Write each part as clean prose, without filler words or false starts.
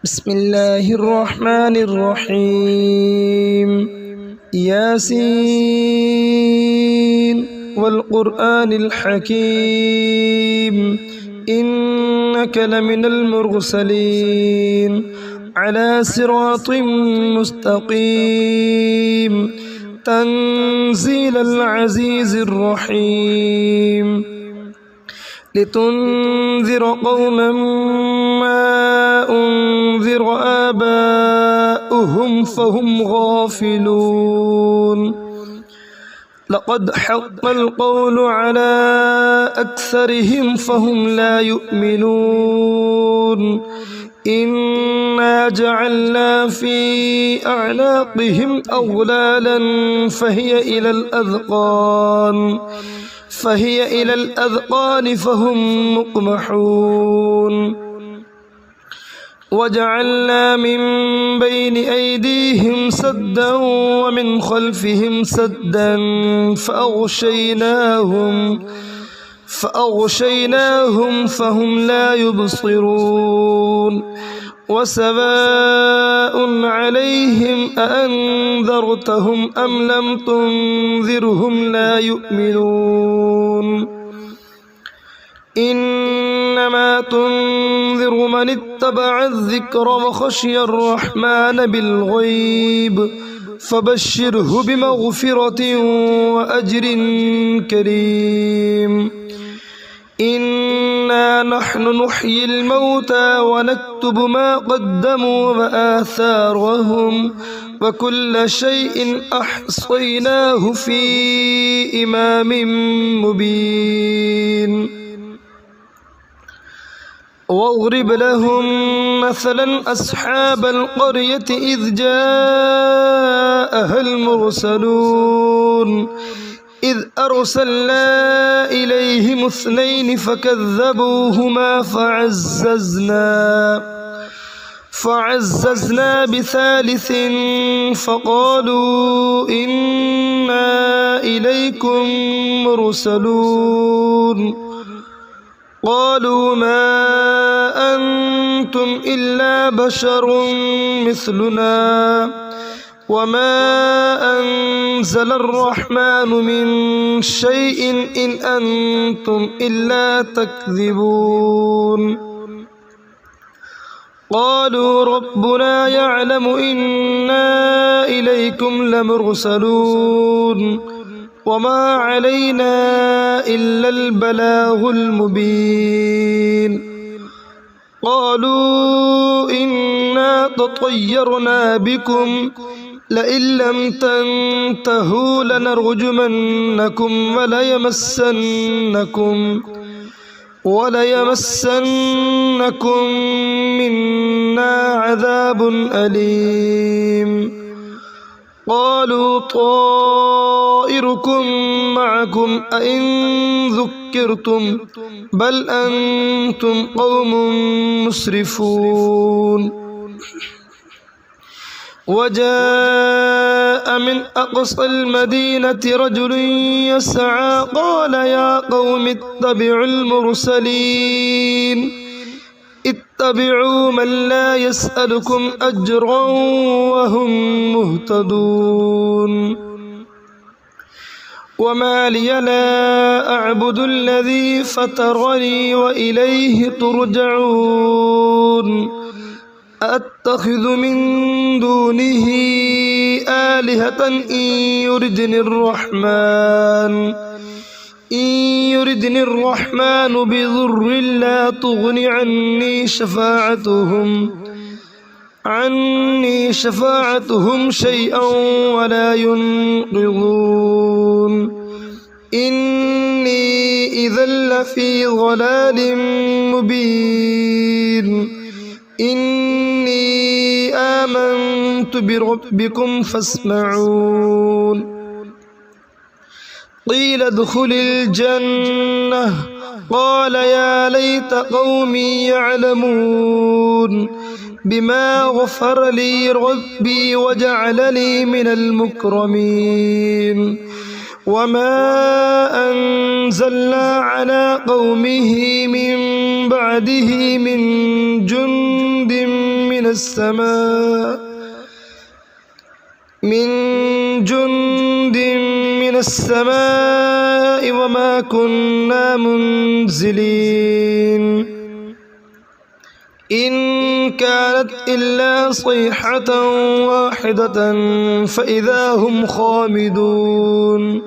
بسم الله الرحمن الرحيم ياسين والقرآن الحكيم إنك لمن المرسلين على صراط مستقيم تنزيل العزيز الرحيم لتنذر قوما ما أنذر آباؤهم فهم غافلون لقد حق القول على أكثرهم فهم لا يؤمنون إنا جعلنا في أعناقهم أغلالا فهي إلى الأذقان فهم مقمحون وجعلنا من بين أيديهم سدا ومن خلفهم سدا فأغشيناهم فهم لا يبصرون وسواء عليهم أأنذرتهم أم لم تنذرهم لا يؤمنون إنما تنذر من اتبع الذكر وخشي الرحمن بالغيب فبشره بمغفرة وأجر كريم إنا نحن نحيي الموتى ونكتب ما قدموا وآثارهم وكل شيء أحصيناه في إمام مبين واضرب لهم مثلا أصحاب القرية إذ جاءها المرسلون إذ أرسلنا إليهم اثنين فكذبوهما فعززنا بثالث فقالوا إنا إليكم مرسلون قالوا ما أنتم إلا بشر مثلنا وما أنزل الرحمن من شيء إن أنتم إلا تكذبون قالوا ربنا يعلم إنا إليكم لمرسلون وما علينا إلا البلاغ المبين قالوا إنا تطيرنا بكم لئن لم تنتهوا لنرجمنكم وليمسنكم منا عذاب أليم قالوا طائركم معكم أئن ذكرتم بل أنتم قوم مسرفون وجاء من أقصى المدينة رجل يسعى قال يا قوم اتبعوا المرسلين اتبعوا من لا يسألكم أجرا وهم مهتدون وما لي لا أعبد الذي فطرني وإليه ترجعون أتخذ من دونه آلهة إن يردني الرحمن بضر لا تغن عني شفاعتهم شيئا ولا ينقذون إني إذا لفي ضلال مبين إني آمنت بربكم فاسمعون قيل ادخل الجنة قال يا ليت قومي يعلمون بما غفر لي ربي وجعلني من المكرمين وما أنزلنا على قومه من بعده من جند من من السماء وما كنا منزلين إن كانت إلا صيحة واحدة فإذا هم خامدون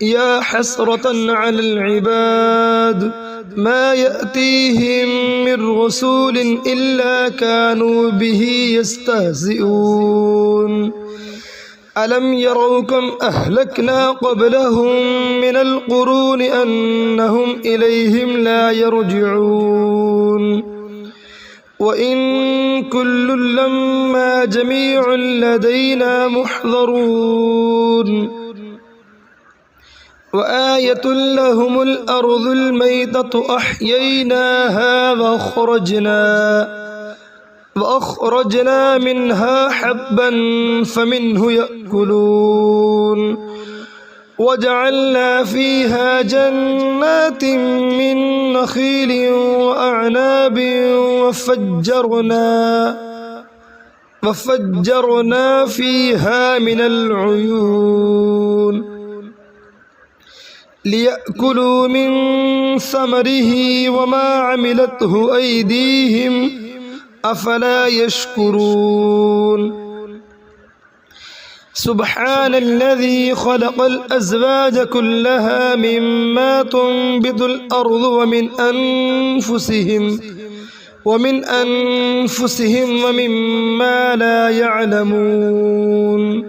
يا حسرة على العباد ما يأتيهم من رسول إلا كانوا به يستهزئون ألم يروا كم أهلكنا قبلهم من القرون أنهم إليهم لا يرجعون وإن كل لما جميع لدينا محضرون وآية لهم الأرض الميتة أحييناها وأخرجنا منها حبا فمنه يأكلون وجعلنا فيها جنات من نخيل وأعناب وفجرنا فيها من العيون ليأكلوا من ثمره وما عملته أيديهم أفلا يشكرون سبحان الذي خلق الأزواج كلها مما تنبت الأرض ومن أنفسهم ومما لا يعلمون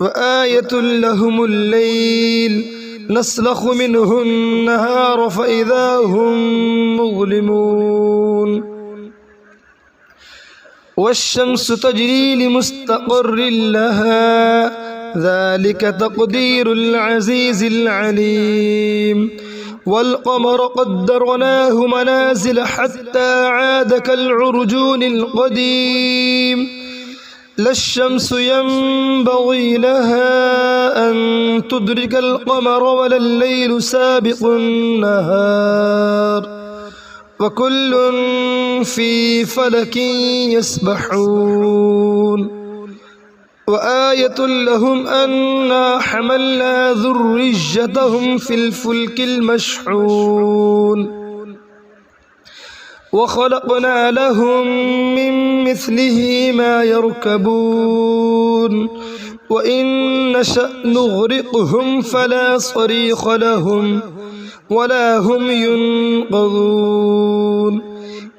وآية لهم الليل نسلخ منه النهار فإذا هم مظلمون والشمس تجري لمستقر لها ذلك تقدير العزيز العليم والقمر قدرناه منازل حتى عاد كالعرجون القديم لا الشمس ينبغي لها أن تدرك القمر ولا الليل سابق النهار وكل في فلك يسبحون وآية لهم أنا حملنا ذريتهم في الفلك المشحون وخلقنا لهم من مثله ما يركبون وإن نشأ نغرقهم فلا صريخ لهم ولا هم ينقذون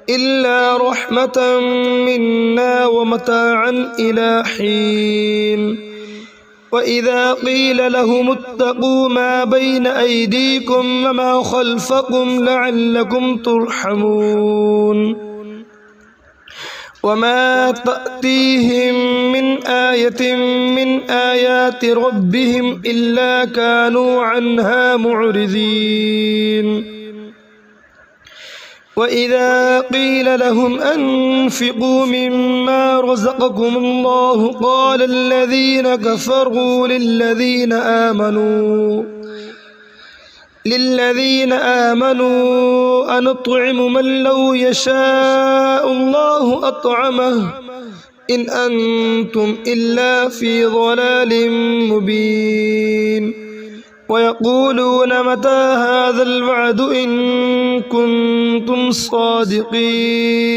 إلا رحمة منا ومتاعا إلى حين وإذا قيل لهم اتقوا ما بين أيديكم وما خلفكم لعلكم ترحمون وما تأتيهم من آية من آيات ربهم إلا كانوا عنها معرضين وإذا قيل لهم أنفقوا مما رزقكم الله قال الذين كفروا للذين آمنوا أنطعم من لو يشاء الله أطعمه إن أنتم إلا في ضلال مبين ويقولون متى هذا الوعد إن كنتم صادقين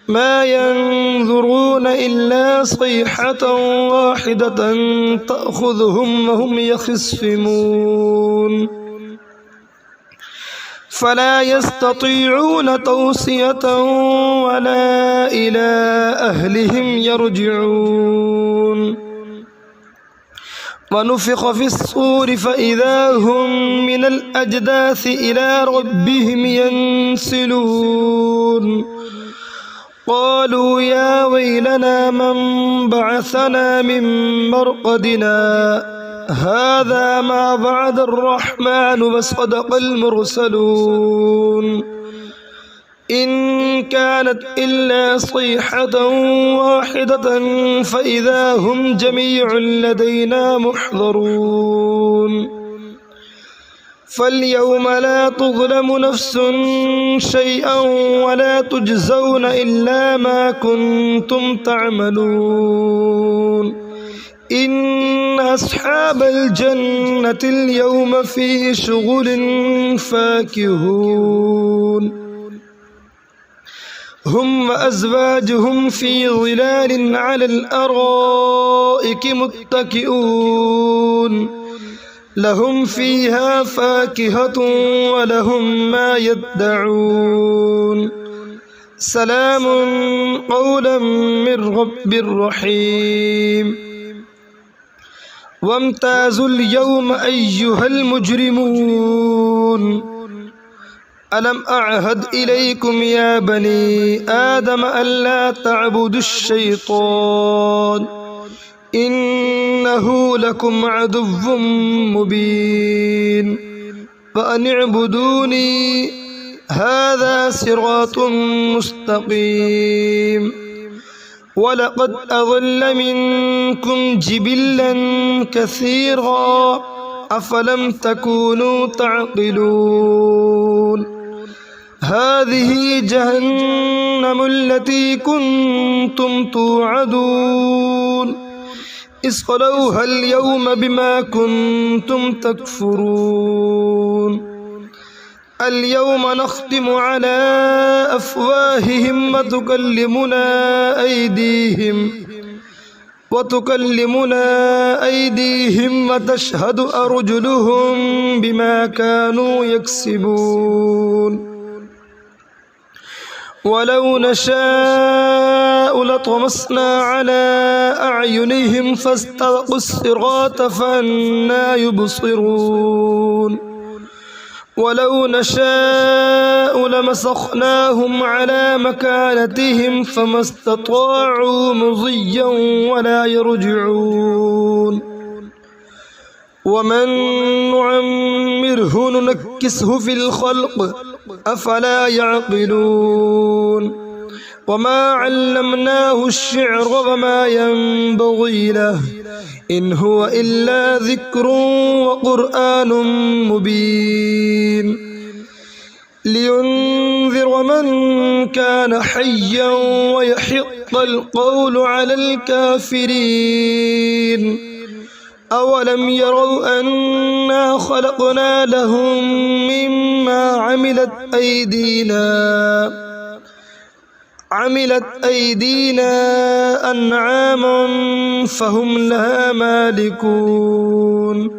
ما ينظرون إلا صيحة واحدة تأخذهم وهم يخصمون فلا يستطيعون توصية ولا إلى أهلهم يرجعون ونفخ في الصور فإذا هم من الأجداث إلى ربهم ينسلون قالوا يا ويلنا من بعثنا من مرقدنا هذا ما وعد الرحمن وصدق المرسلون إن كانت إلا صيحة واحدة فإذا هم جميع لدينا محضرون فاليوم لا تظلم نفس شيئا ولا تجزون إلا ما كنتم تعملون إن أصحاب الجنة اليوم في شغل فاكهون هم وأزواجهم في ظلال على الأرائك متكئون لهم فيها فاكهة ولهم ما يدعون سلام قولا من رب رحيم وامتازوا اليوم أيها المجرمون ألم أعهد إليكم يا بني آدم ألا تعبدوا الشيطان إنه لكم عدو مبين وأن اعبدوني هذا صراط مستقيم ولقد أضل منكم جبلا كثيرا أفلم تكونوا تعقلون هذه جهنم التي كنتم توعدون اصلوها اليوم بما كنتم تكفرون اليوم نختم على أفواههم وتكلمنا أيديهم وتشهد أرجلهم بما كانوا يكسبون ولو نشاء لطمسنا على أعينهم فاستبقوا الصراط فأنى يبصرون ولو نشاء لمسخناهم على مكانتهم فما استطاعوا مضيا ولا يرجعون ومن نعمره ننكسه في الخلق أفلا يعقلون وما علمناه الشعر وما ينبغي له إن هو إلا ذكر وقرآن مبين لينذر من كان حيا ويحق القول على الكافرين أولم يروا أنا خلقنا لهم مما عملت أيدينا أنعاما فهم لها مالكون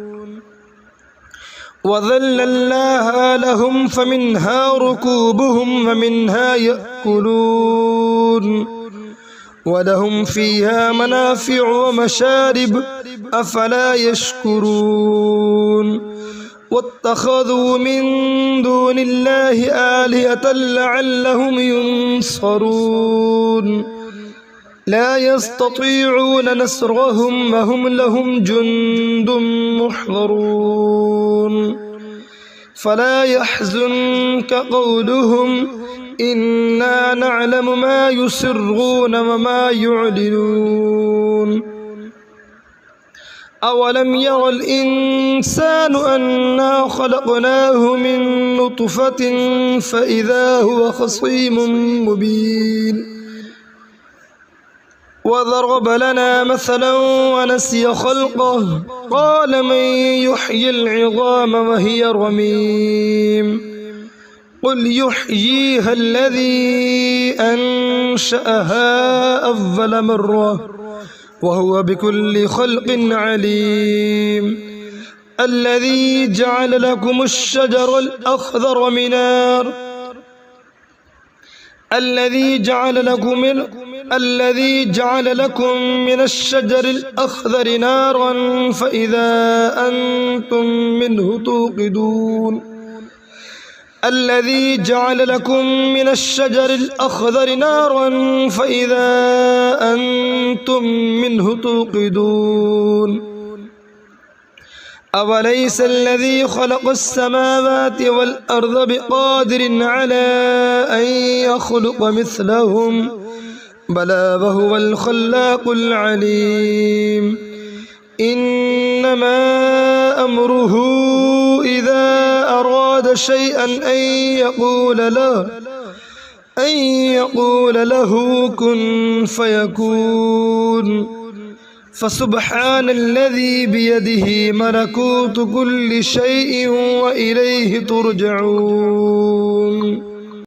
وذللناها لهم فمنها ركوبهم ومنها يأكلون ولهم فيها منافع ومشارب أفلا يشكرون واتخذوا من دون الله آلهة لعلهم ينصرون لا يستطيعون نصرهم وهم لهم جند محضرون فلا يحزنك قولهم إنا نعلم ما يسرون وما يعلنون أولم ير الإنسان أنا خلقناه من نطفة فإذا هو خصيم مبين وضرب لنا مثلا ونسي خلقه قال من يحيي العظام وهي رميم قل يحييها الذي أنشأها أول مرة وهو بكل خلق عليم الذي جعل لكم الشجر الأخضر الذي جعل لكم من الشجر الأخضر نارا فإذا أنتم منه توقدون الذي جعل لكم من الشجر الأخضر نارا فإذا أنتم منه توقدون أوليس الذي خلق السماوات والأرض بقادر على أن يخلق مثلهم بلى وهو الخلاق العليم إنما أمره إذا أراد شيئا أن يقول له كن فيكون فسبحان الذي بيده ملكوت كل شيء وإليه ترجعون